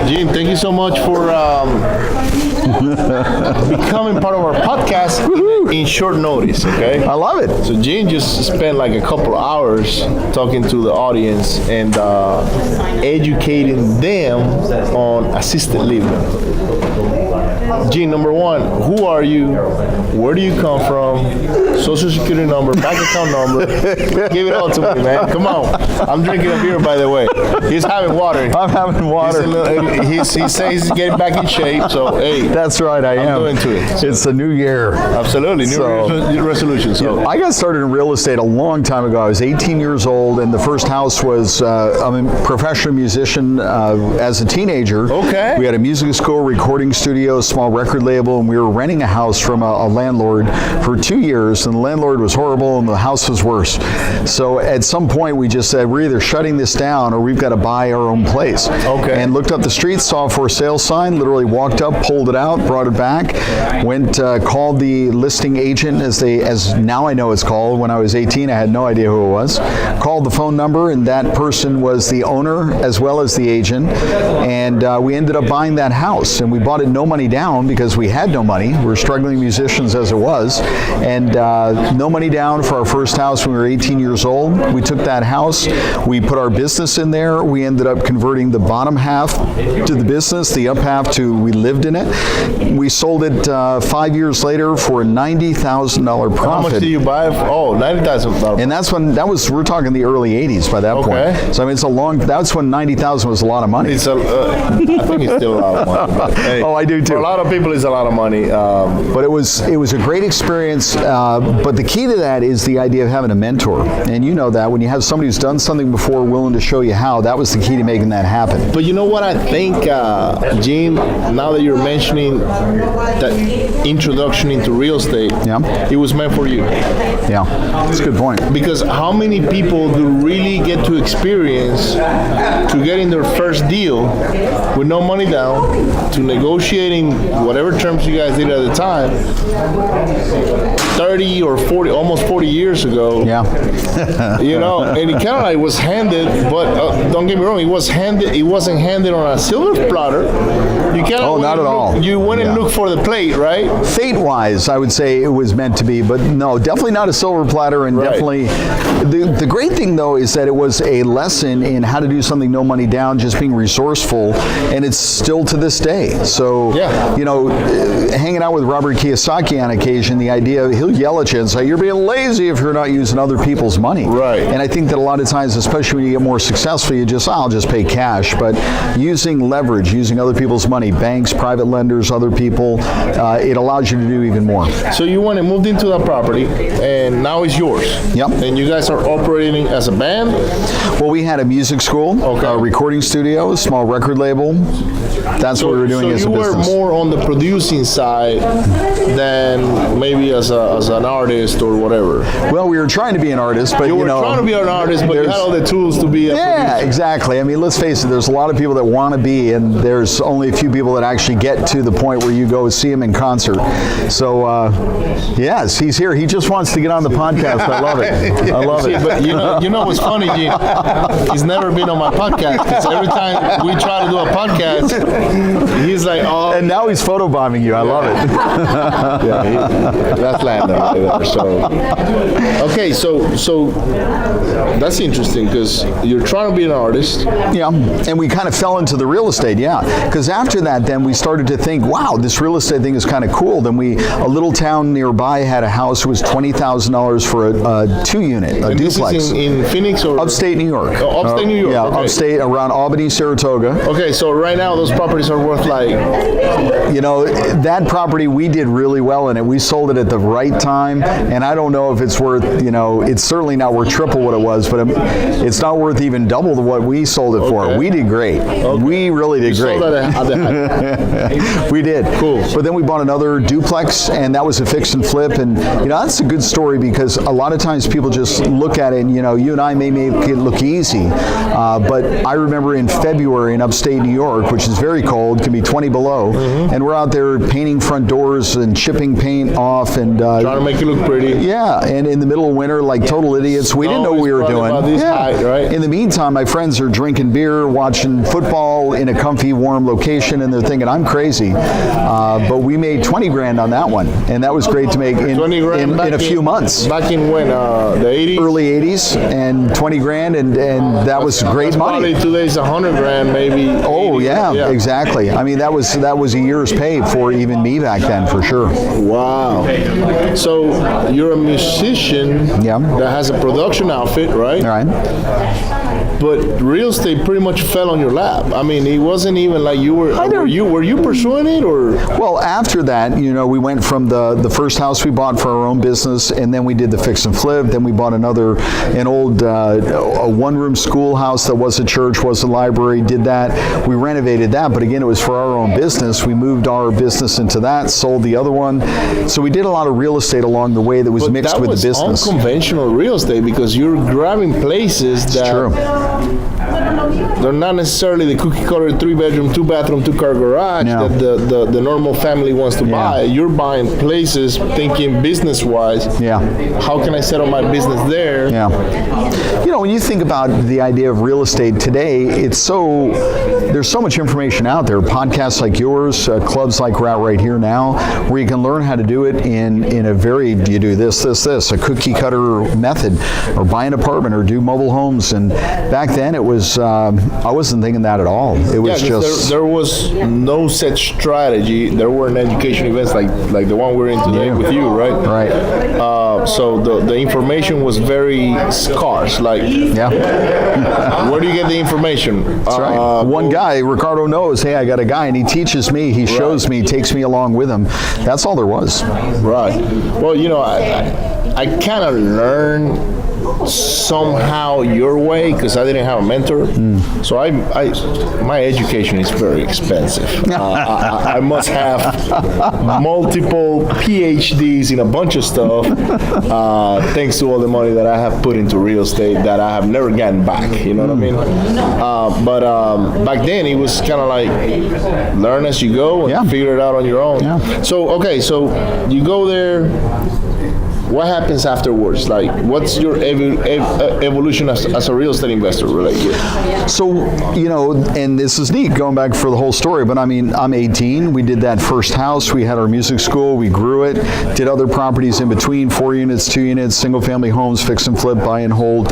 Gene, thank you so much for becoming part of our podcast in short notice, okay? I love it. So Gene just spent like a couple of hours talking to the audience and educating them on assisted living. Gene, number one, who are you? Where do you come from? Social security number, bank account number. Give it all to me, man. Come on. I'm drinking a beer, by the way. He's having water. I'm having water. He says he's getting back in shape, so hey. That's right, I'm doing to it. It's a new year. Absolutely, new resolution. So I got started in real estate a long time ago. I was 18 years old, and the first house was, I'm a professional musician as a teenager. Okay. We had a music school, recording studio, small record label, and we were renting a house from a landlord for 2 years, and the landlord was horrible and the house was worse. So at some point we just said, we're either shutting this down or we've got to buy our own place. Okay. And looked up the street, saw a for sale sign, literally walked up, pulled it out, brought it back, went, called the listing agent, as now I know it's called. When I was 18, I had no idea who it was. Called the phone number, and that person was the owner as well as the agent, and we ended up buying that house, and we bought it no money down because we had no money. We were struggling musicians as it was, and no money down for our first house when we were 18 years old. We took that house, we put our business in there, we ended up converting the bottom half to the business, the up half to we lived in it. We sold it 5 years later for a $90,000 profit. how much did you buy? $90,000. And we're talking the early 80s by that point. So I mean, that's when 90,000 was a lot of money. I think it's still a lot of money. But, hey, oh, I do too. For a lot of people, it's a lot of money. But it was a great experience. But the key to that is the idea of having a mentor. And you know that when you have somebody who's done something before, willing to show you how, that was the key to making that happen. But you know what I think, Gene, now that you're mentioning that introduction into real estate, it was meant for you. Yeah, that's a good point. Because how many people do really get to experience to getting their first deal with no money down, to negotiating whatever terms you guys did at the time, 30 or 40, almost 40 years ago. Yeah. You know, and it kind of like was handed, but don't get me wrong, it wasn't handed on a silver platter. You kind of not at all. You went and looked for the plate, right? Fate-wise, I would say it was meant to be, but no, definitely not a silver platter, and definitely. The great thing though is that it was a lesson in how to do something no money down, just being resourceful, and it's still to this day. So, you know, hanging out with Robert Kiyosaki on occasion, the idea, he'll yell at you and say, you're being lazy if you're not using other people's money. Right. And I think that a lot of times, especially when you get more successful, I'll just pay cash. But using leverage, using other people's money, banks, private lenders, other people, it allows you to do even more. So you went and moved into that property, and now it's yours. Yep. And you guys are operating as a band? Well, we had a music school, a recording studio, a small record label. That's what we were doing as a business. So you were more on the producing side than maybe as an artist or whatever. Well, we were trying to be an artist, but you were trying to be an artist, but you had all the tools to be a producer. Exactly. I mean, let's face it, there's a lot of people that want to be, and there's only a few people that actually get to the point where you go see him in concert. So, yes, he's here. He just wants to get on the podcast. I love it. I love it. But you know what's funny, Gene? He's never been on my podcast, because every time we try to do a podcast, he's like, oh. And now he's photobombing you. I love it. That's Landon right there. So, okay, so that's interesting, because you're trying to be an artist. Yeah, and we kind of fell into the real estate, because after that, then we started to think, wow, this real estate thing is kind of cool. Then a little town nearby had a house that was $20,000 for a 2-unit, a duplex. This is in Phoenix or? Upstate New York. Oh, upstate New York. Yeah, okay. Upstate, around Albany, Saratoga. Okay, so right now those properties are worth like? You know, that property, we did really well in it. We sold it at the right time, and I don't know if it's worth, it's certainly not worth triple what it was, but it's not worth even double what we sold it for. We did great. Okay. We really did great. Sold at the We did. Cool. But then we bought another duplex, and that was a fix and flip, and that's a good story, because a lot of times people just look at it, and you and I may make it look easy, but I remember in February in upstate New York, which is very cold, can be 20 below, and we're out there painting front doors and chipping paint off, and trying to make it look pretty. Yeah, and in the middle of winter, like total idiots, we didn't know what we were doing. About this height, right? In the meantime, my friends are drinking beer, watching football in a comfy, warm location, and they're thinking I'm crazy. But we made 20 grand on that one, and that was great to make in a few months. Back in when, the 80s? Early 80s, and 20 grand, and that was great money. Probably today's 100 grand, maybe. Oh yeah, exactly. I mean, that was a year's pay for even me back then, for sure. Wow. So you're a musician that has a production outfit, right? All right. But real estate pretty much fell on your lap. I mean, it wasn't even like you were. Were you pursuing it, or? Well, after that, we went from the first house we bought for our own business, and then we did the fix and flip. Then we bought an old a one-room schoolhouse that was a church, was a library. Did that. We renovated that, but again, it was for our own business. We moved our business into that, sold the other one. So we did a lot of real estate along the way that was mixed with the business. That was unconventional real estate because you're grabbing places that. True. They're not necessarily the cookie-cutter 3-bedroom, 2-bathroom, 2-car garage that the normal family wants to buy. You're buying places thinking business-wise. Yeah. How can I set up my business there? Yeah. When you think about the idea of real estate today, there's so much information out there. Podcasts like yours, clubs like we're at right here now, where you can learn how to do it in a very, you do this, a cookie-cutter method, or buy an apartment, or do mobile homes. And back then, it was, I wasn't thinking that at all. It was just... There was no set strategy. There weren't education events like the one we're in today with you, right? Right. So the information was very scarce. Where do you get the information? That's right. One guy, Ricardo, knows, hey, I got a guy, and he teaches me, he shows me, takes me along with him. That's all there was. Right. Well, I kind of learned somehow your way because I didn't have a mentor. So my education is very expensive. I must have multiple PhDs in a bunch of stuff thanks to all the money that I have put into real estate that I have never gotten back. You know what I mean? But back then it was kind of like learn as you go and figure it out on your own. So you go there. What happens afterwards? Like, what's your evolution as a real estate investor related? So, and this is neat, going back for the whole story, but I mean, I'm 18. We did that first house. We had our music school. We grew it, did other properties in between, 4 units, 2 units, single-family homes, fix and flip, buy and hold.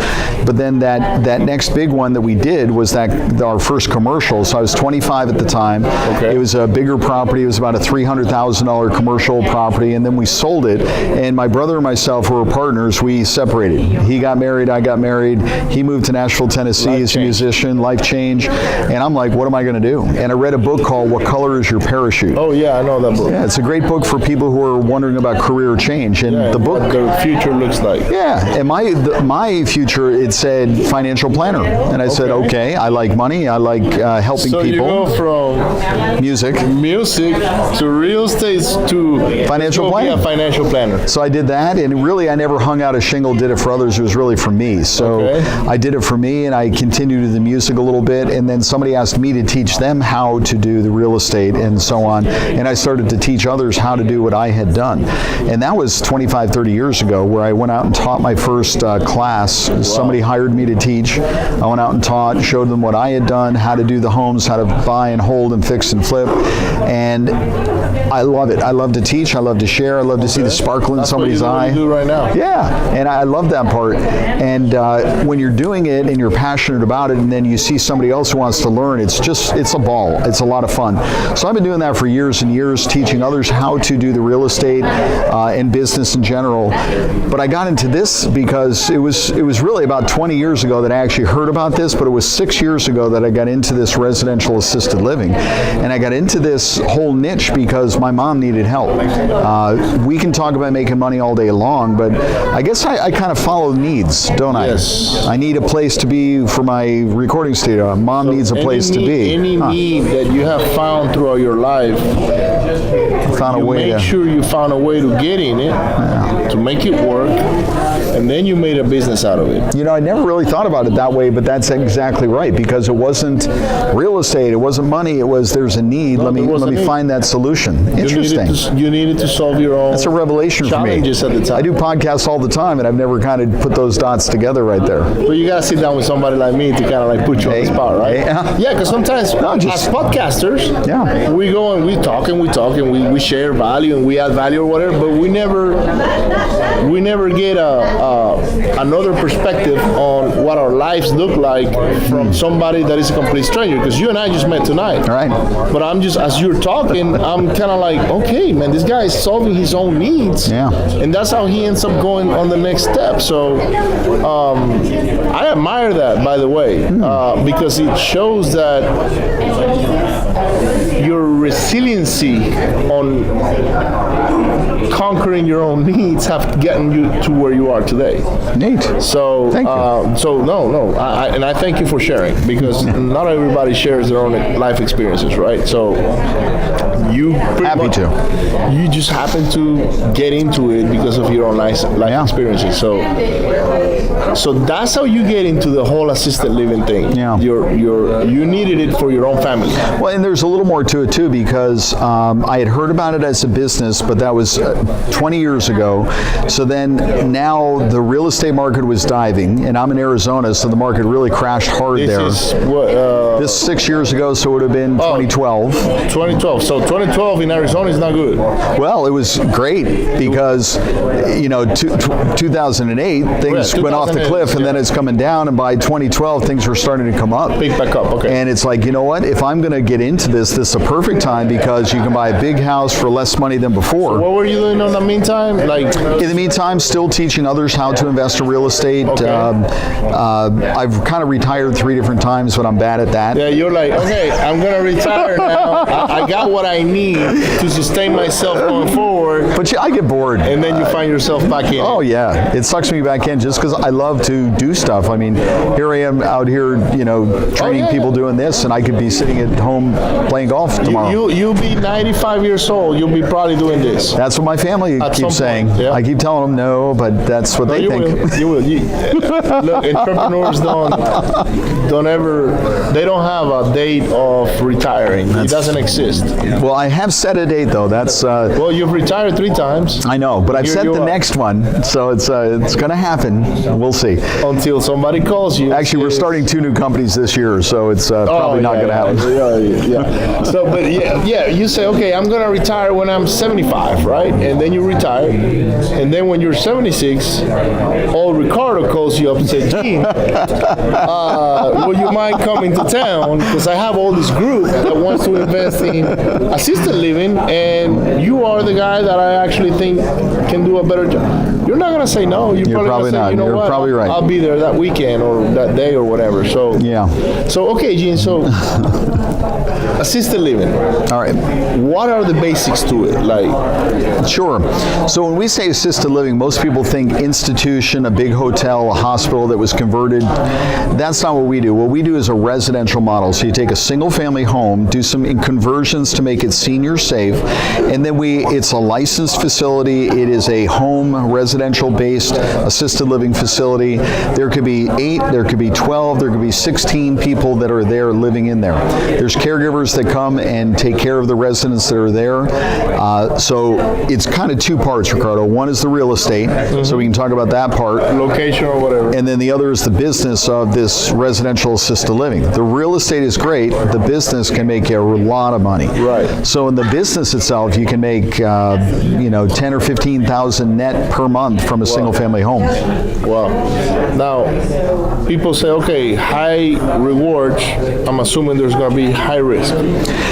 But then that next big one that we did was our first commercial. So I was 25 at the time. Okay. It was a bigger property. It was about a $300,000 commercial property, and then we sold it. And my brother and myself were partners. We separated. He got married, I got married. He moved to Nashville, Tennessee as a musician, life change. And I'm like, what am I going to do? And I read a book called What Color Is Your Parachute? Oh yeah, I know that book. Yeah, it's a great book for people who are wondering about career change. And the book, what the future looks like. Yeah, and my future, it said financial planner. And I said, okay, I like money, I like helping people. So you go from music to real estate to financial planner. Be a financial planner. So I did that, and really I never hung out a shingle, did it for others. It was really for me. So I did it for me, and I continued to do the music a little bit, and then somebody asked me to teach them how to do the real estate and so on. And I started to teach others how to do what I had done. And that was 25, 30 years ago, where I went out and taught my first class. Wow. Somebody hired me to teach. I went out and taught, showed them what I had done, how to do the homes, how to buy and hold and fix and flip. And I love it. I love to teach. I love to share. I love to see the sparkle in somebody's eye. That's what you do right now. Yeah, and I love that part. And when you're doing it and you're passionate about it, and then you see somebody else who wants to learn, it's a ball. It's a lot of fun. So I've been doing that for years and years, teaching others how to do the real estate and business in general. But I got into this because it was really about 20 years ago that I actually heard about this, but it was 6 years ago that I got into this residential assisted living. And I got into this whole niche because my mom needed help. We can talk about making money all day long, but I guess I kind of follow needs, don't I? Yes. I need a place to be for my recording studio. Mom needs a place to be. Any need that you have found throughout your life, make sure you found a way to get in it, to make it work, and and then you made a business out of it. You know, I never really thought about it that way, but that's exactly right, because it wasn't real estate, it wasn't money, it was there's a need, let me find that solution. Interesting. You needed to solve your own That's a revelation for me. challenges at the time. I do podcasts all the time, and I've never kind of put those dots together right there. But you gotta sit down with somebody like me to kind of like put you on the spot, right? Yeah. Because sometimes as podcasters, we go and we talk and we share value and we add value or whatever, but we never get another perspective on what our lives look like from somebody that is a complete stranger. Because you and I just met tonight, Right. But I'm just, as you're talking, I'm kind of like, okay, man, this guy is solving his own needs, and that's how he ends up going on the next step. So I admire that, by the way, because it shows that your resiliency on conquering your own needs have gotten you to where you are today. Neat. So, Thank you. And I thank you for sharing, because not everybody shares their own life experiences, right? So you you just happen to get into it because of your own life experiences. So that's how you get into the whole assisted living thing. Yeah. You needed it for your own family. Well, and there's a little more to it too, because I had heard about it as a business, but that was 20 years ago. So then now the real estate market was diving, and I'm in Arizona, so the market really crashed hard there. This 6 years ago, so it would have been 2012. 2012. So 2012 in Arizona is not good. Well, it was great because, 2008, things went off the cliff, and then it's coming down, and by 2012, things were starting to come up. Pick back up, okay. And it's like, you know what? If I'm going to get into this is a perfect time, because you can buy a big house for less money than before. So what were you doing in the meantime? In the meantime, still teaching others how to invest in real estate. Okay. I've kind of retired 3 different times, but I'm bad at that. Yeah, you're like, okay, I'm going to retire now. I got what I need to sustain myself going forward. But I get bored. And then you find yourself back in. Oh, yeah. It sucks me back in just because I love to do stuff. I mean, here I am out here, training people doing this, and I could be sitting at home playing golf tomorrow. You'll be 95 years old. You'll be probably doing this. That's what my family keeps saying. Yeah. I keep telling them no, but that's what they think. You will. Look, entrepreneurs don't ever, they don't have a date of retiring. It doesn't exist. Well, I have set a date, though. That's well, you've retired 3 times. I know, but I've set the next one, so it's going to happen. We'll see. Until somebody calls you. Actually, we're starting 2 new companies this year, so it's probably not going to happen. Yeah. So, but you say, okay, I'm going to retire when I'm 75, right? And then you retire, and then when you're 76, old Ricardo calls you up and says, Gene, well, you might come into town because I have all this group that wants to invest in assisted living, and you are the guy that I actually think can do a better job. You're not going to say no. You're probably not. Say, you know You're what? probably right. I'll be there that weekend or that day or whatever. So yeah. So okay, Gene. So assisted living. All right. What are the basics to it? Sure. So when we say assisted living, most people think institution, a big hotel, a hospital that was converted. That's not what we do. What we do is a residential model. So you take a single family home, do some conversions to make it senior safe, and then it's a licensed facility. It is a home residential based assisted living facility. There could be 8, there could be 12, there could be 16 people that are there living in there. There's caregivers that come and take care of the residents that are there. So it's kind of 2 parts, Ricardo. One is the real estate, so we can talk about that part. Location or whatever. And then the other is the business of this residential assisted living. The real estate is great. The business can make you a lot of money. Right. So in the business itself, you can make 10 or 15,000 net per month from a single family home. Wow. Now, people say, okay, high rewards. I'm assuming there's going to be high risk,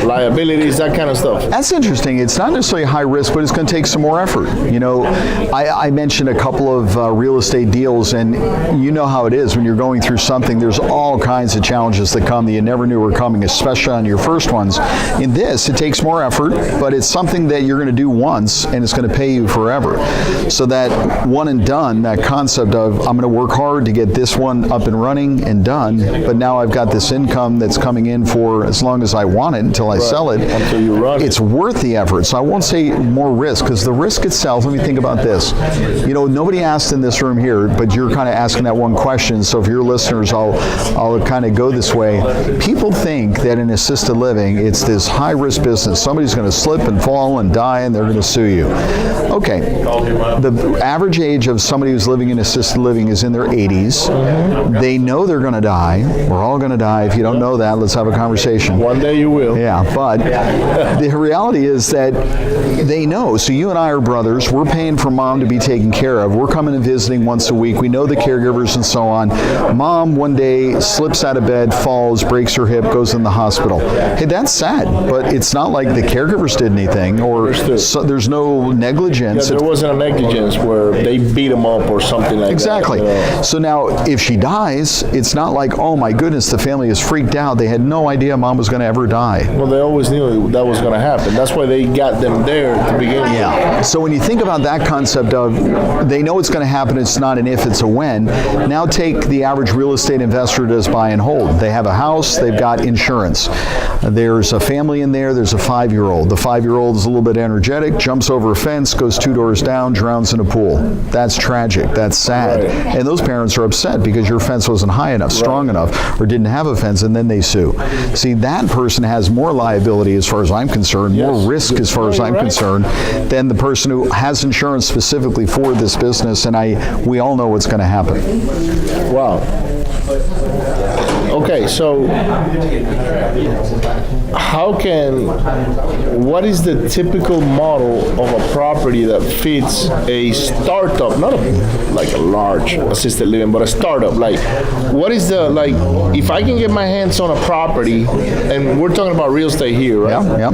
liabilities, that kind of stuff. That's interesting. It's not necessarily high risk, but it's going to take some more effort. I mentioned a couple of real estate deals, and you know how it is when you're going through something. There's all kinds of challenges that come that you never knew were coming, especially on your first ones. In this, it takes more effort, but it's something that you're going to do once, and it's going to pay you forever. So that one and done, that concept of I'm going to work hard to get this one up and running and done, but now I've got this income that's coming in for as long as I want it until I sell it. Until you run it's worth the effort. So I won't say more risk, because the risk itself, let me think about this. You know, nobody asked in this room here, but you're kind of asking that one question. So if you're listeners, I'll kind of go this way. People think that in assisted living, it's this high-risk business. Somebody's going to slip and fall and die, and they're going to sue you. Okay, the average age of somebody who's living in assisted living is in their 80s. They know they're going to die. We're all going to die. If you don't know that, let's have a conversation. One day you will. Yeah, but the reality is that they know. So you and I are brothers. We're paying for mom to be taken care of. We're coming and visiting once a week. We know the caregivers and so on. Mom one day slips out of bed, falls, breaks her hip, goes in the hospital. Hey, that's sad, but it's not like the caregivers did anything, or so, there's no negligence. Yeah, there wasn't a negligence where they beat them up or something like exactly. that. Exactly. So now, if she dies, it's not like, oh my goodness, the family is freaked out. They had no idea mom was going to ever die. Well, they always knew that was going to happen. That's why they got them there to begin with. Yeah. So when you think about that concept of they know it's going to happen, it's not an if, it's a when. Now take the average real estate investor does buy and hold. They have a house, they've got insurance. There's a family in there, there's a 5-year-old. The 5-year-old is a little bit energetic, jumps over a fence, goes 2 doors down, drowns in a pool. That's tragic, that's sad. Right. And those parents are upset because your fence wasn't high enough, strong enough, or didn't have a fence, and then they sue. See, that person has more liability as far as I'm concerned, more risk as far as I'm concerned, than the person who has insurance specifically for this business, and we all know what's going to happen. Wow. Okay, so what is the typical model of a property that fits a startup, not like a large assisted living, but a startup? Like, what is if I can get my hands on a property, and we're talking about real estate here, right? Yeah.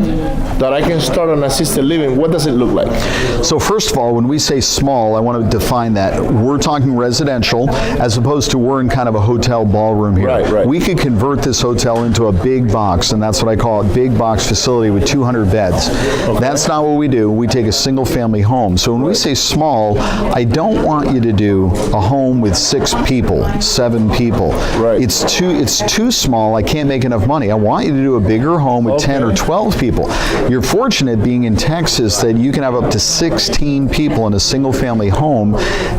That I can start an assisted living, what does it look like? So first of all, when we say small, I want to define that. We're talking residential, as opposed to we're in kind of a hotel ballroom here. Right. We could convert this hotel into a big box, and that's what I call it, big box facility with 200 beds. Okay. That's not what we do. We take a single family home. So when we say small, I don't want you to do a home with 6 people, 7 people. Right. It's too small. I can't make enough money. I want you to do a bigger home with 10 or 12 people. You're fortunate being in Texas that you can have up to 16 people in a single family home.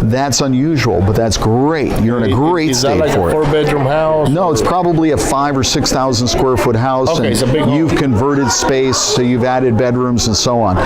That's unusual, but that's great. You're in a great state for it. Is that like a 4-bedroom house? No, it's probably a 5,000 or 6,000 square foot house. Okay, and it's a big home. You've converted space, so you've added bedrooms and so on.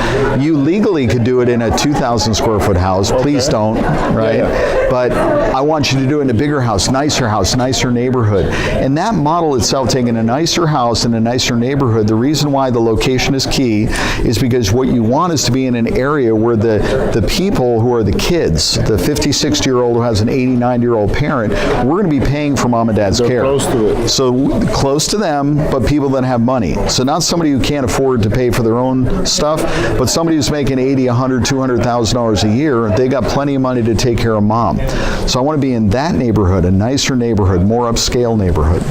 You legally could do it in a 2,000 square foot house. Okay. Please don't, right? Yeah. But I want you to do it in a bigger house, nicer neighborhood. And that model itself, taking a nicer house in a nicer neighborhood, the reason why the location is key is because what you want is to be in an area where the people who are the kids, the 50, 60-year-old who has an 80, 90-year-old parent, we're going to be paying for mom and dad's care. Close to it. So close to them, but people that have money. So not somebody who can't afford to pay for their own stuff, but somebody who's making $80,000, $100,000, $200,000 a year. They got plenty of money to take care of mom. So I want to be in that neighborhood, a nicer neighborhood, more upscale neighborhood.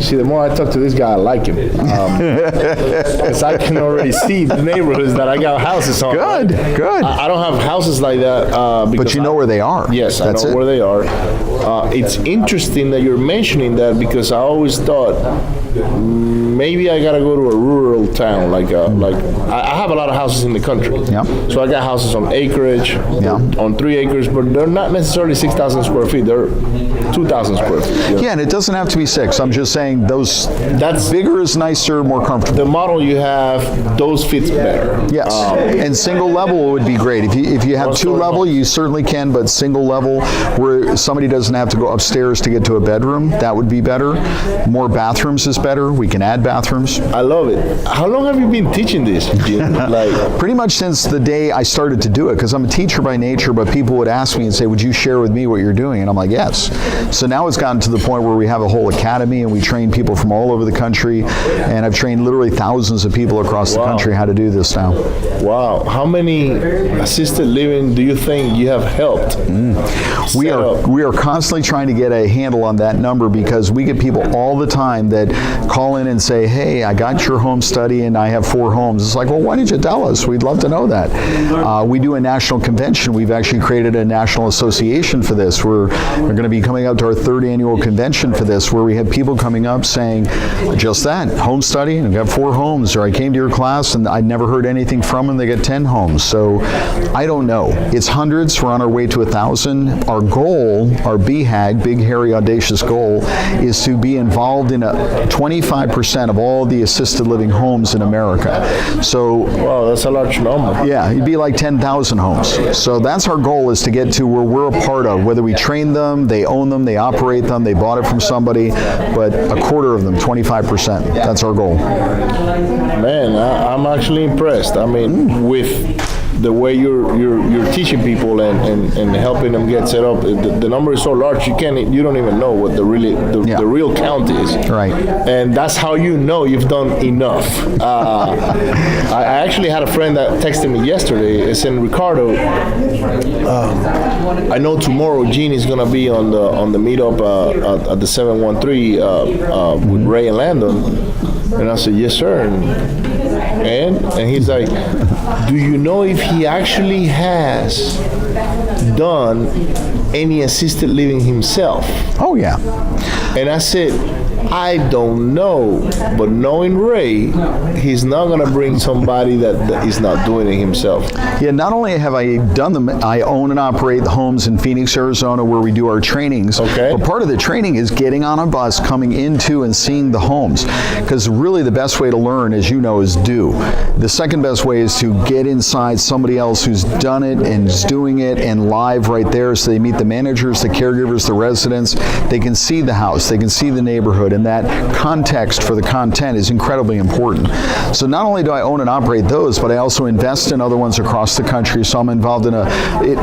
See, the more I talk to this guy, I like him. Because I can already see the neighborhoods that I got houses on. Good. I don't have houses like that. But you know where they are. Yes, I know where they are. It's interesting that you're mentioning that, because I always thought maybe I gotta go to a rural town. I have a lot of houses in the country. Yeah. So I got houses on acreage, on 3 acres, but they're not necessarily 6,000 square feet. They're 2,000 square feet. Yeah, and it doesn't have to be 6. I'm just saying that's bigger is nicer, more comfortable. The model you have, those fits better. Yes, and single level would be great. If you have 2 level, you certainly can, but single level where somebody doesn't have to go upstairs to get to a bedroom, that would be better. More bathrooms is better. We can add bathrooms. I love it. How long have you been teaching this, Jim? Pretty much since the day I started to do it, because I'm a teacher by nature, but people would ask me and say, would you share with me what you're doing? And I'm like, yes. So now it's gotten to the point where we have a whole academy and we train people from all over the country, and I've trained literally thousands of people across the country how to do this now. Wow. How many assisted living do you think you have helped? We are constantly trying to get a handle on that number, because we get people all the time that call in and say, hey, I got your home study and I have 4 homes. It's like, well, why didn't you tell us? We'd love to know that. We do a national convention. We've actually created a national association for this. We're going to be coming up to our 3rd annual convention for this, where we have people coming up saying just that, home study, and I've got 4 homes, or I came to your class and I never heard anything from them, they get 10 homes. So I don't know. It's hundreds. We're on our way to 1,000. Our goal, our BHAG, big, hairy, audacious goal, is to be involved in 25% of all the assisted living homes in America. So, wow, that's a large number. yeah, it'd be like 10,000 homes. So that's our goal, is to get to where we're a part of, whether we train them, they own them, they operate them, they bought it from somebody, but a quarter of them, 25%. That's our goal. Man, I'm actually impressed. I mean, with the way you're teaching people and helping them get set up, the number is so large you don't even know what the real count is. Right. And that's how you know you've done enough. I actually had a friend that texted me yesterday. It's in Ricardo. I know tomorrow Gene is gonna be on the meetup at the 713 with Ray and Landon, and I said, yes sir. And he's like, do you know if he actually has done any assisted living himself? Oh yeah. And I said, I don't know, but knowing Ray, he's not going to bring somebody that is not doing it himself. Yeah, not only have I done them, I own and operate the homes in Phoenix, Arizona, where we do our trainings. Okay. But part of the training is getting on a bus, coming into and seeing the homes. Because really the best way to learn, as you know, is do. The second best way is to get inside somebody else who's done it and is doing it and live right there, so they meet the managers, the caregivers, the residents. They can see the house, they can see the neighborhood, and that context for the content is incredibly important. So not only do I own and operate those, but I also invest in other ones across the country. So I'm involved in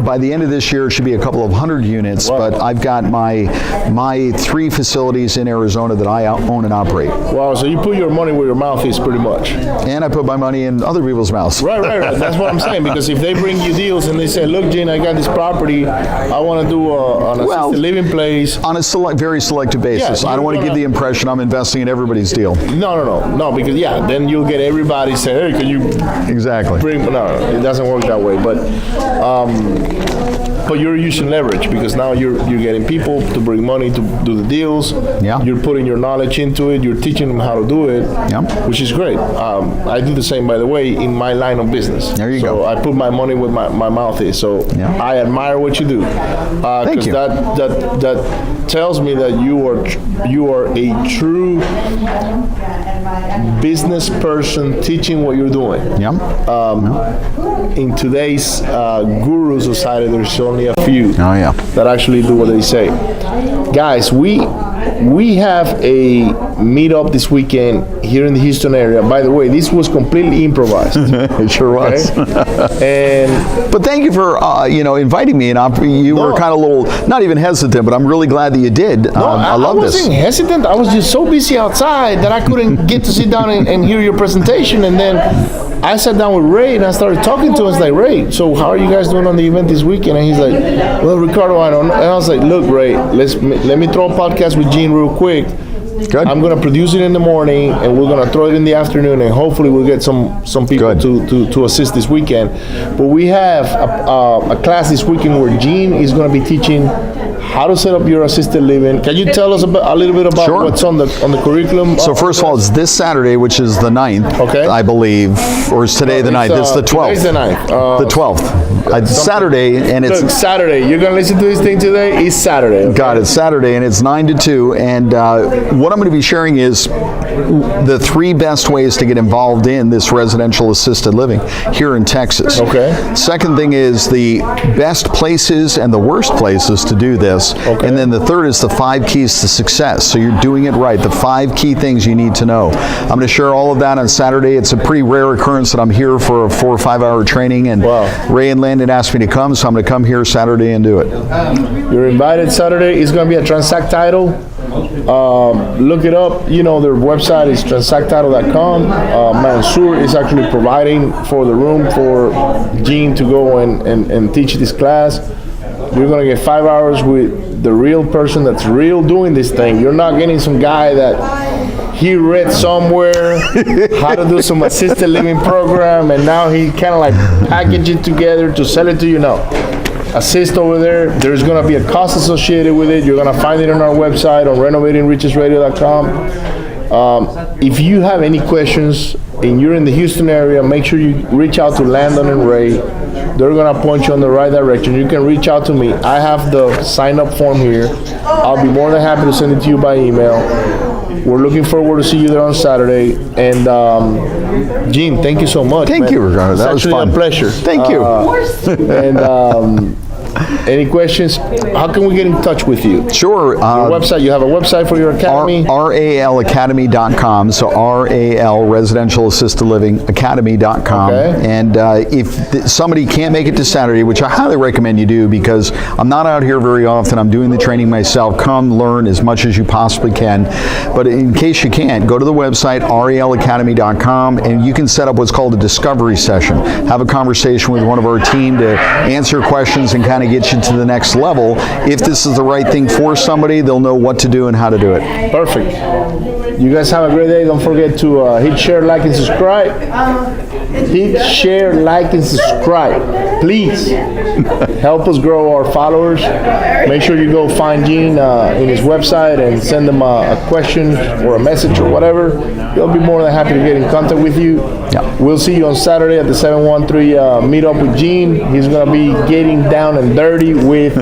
by the end of this year, it should be a couple of 100 units, wow. But I've got my 3 facilities in Arizona that I own and operate. Wow, so you put your money where your mouth is, pretty much. And I put my money in other people's mouths. Right. That's what I'm saying, because if they bring you deals and they say, look, Gene, I got this property, I want to do an assisted living place. On a very selective basis. Yeah, I don't want to give the impression I'm investing in everybody's deal. No, because then you'll get everybody saying, hey, can you exactly bring, no, it doesn't work that way, but you're using leverage, because now you're getting people to bring money to do the deals. Yeah. You're putting your knowledge into it, you're teaching them how to do it, which is great. I do the same, by the way, in my line of business. There you go. So I put my money where my mouth is, so I admire what you do. Thank you. That tells me that you are a true business person teaching what you're doing. In today's guru society, there's only a few that actually do what they say. Guys, we have a meetup this weekend here in the Houston area. By the way, this was completely improvised. It sure was. But thank you for inviting me, and you were kind of a little, not even hesitant, but I'm really glad that you did. I love this. I wasn't hesitant. I was just so busy outside that I couldn't get to sit down and hear your presentation. And then I sat down with Ray and I started talking to him. I was like, Ray, so how are you guys doing on the event this weekend? And he's like, well, Ricardo, I don't know. And I was like, look, Ray, let me throw a podcast with Gene real quick. Good. I'm going to produce it in the morning, and we're going to throw it in the afternoon, and hopefully we'll get some people to assist this weekend. But we have a class this weekend where Gene is going to be teaching how to set up your assisted living. Can you tell us a little bit about what's on the curriculum? So first of all, it's this Saturday, which is the 9th, I believe, or is today the 9th? It's the 12th. Today's the 9th. The 12th. Saturday, and it's... Look, Saturday. You're going to listen to this thing today? It's Saturday. Okay? Got it. Saturday, and it's 9 to 2, and what I'm going to be sharing is the 3 best ways to get involved in this residential assisted living here in Texas. Okay. Second thing is the best places and the worst places to do this. Okay. And then the third is the 5 keys to success. So you're doing it right. The 5 key things you need to know. I'm going to share all of that on Saturday. It's a pretty rare occurrence that I'm here for a 4 or 5 hour training, and Ray and Landon asked me to come, so I'm going to come here Saturday and do it. You're invited Saturday. It's going to be a Transact title. Look it up. Their website is transacttitle.com. Mansour is actually providing for the room for Gene to go and teach this class. You're gonna get 5 hours with the real person that's real doing this thing. You're not getting some guy that he read somewhere how to do some assisted living program, and now he kind of like package it together to sell it to you. No. Assist over there. There's gonna be a cost associated with it. You're gonna find it on our website on renovatingrichesradio.com. If you have any questions and you're in the Houston area, make sure you reach out to Landon and Ray. They're gonna point you in the right direction. You can reach out to me. I have the sign-up form here. I'll be more than happy to send it to you by email. We're looking forward to see you there on Saturday. And Gene, thank you so much. Thank you, Ricardo. That was fun. It's actually a pleasure. Thank you. And any questions? How can we get in touch with you? Sure. Your website. You have a website for your academy? RALacademy.com. So RAL Residential Assisted Living Academy.com. Okay. And if somebody can't make it to Saturday, which I highly recommend you do because I'm not out here very often, I'm doing the training myself. Come learn as much as you possibly can. But in case you can't, go to the website RALacademy.com and you can set up what's called a discovery session. Have a conversation with one of our team to answer questions and kind of get you to the next level. If this is the right thing for somebody, they'll know what to do and how to do it. Perfect. You guys have a great day. Don't forget to hit share, like, and subscribe. Hit share, like, and subscribe. Please help us grow our followers. Make sure you go find Gene in his website and send him a question or a message or whatever. He'll be more than happy to get in contact with you. Yeah. We'll see you on Saturday at the 713 meetup with Gene. He's going to be getting down and dirty with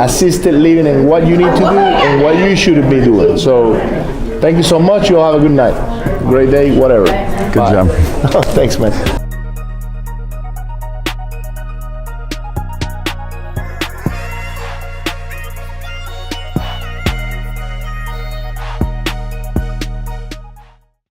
assisted living and what you need to do and what you should be doing. So thank you so much. You'll have a good night. Great day, whatever. Good job. Thanks, man.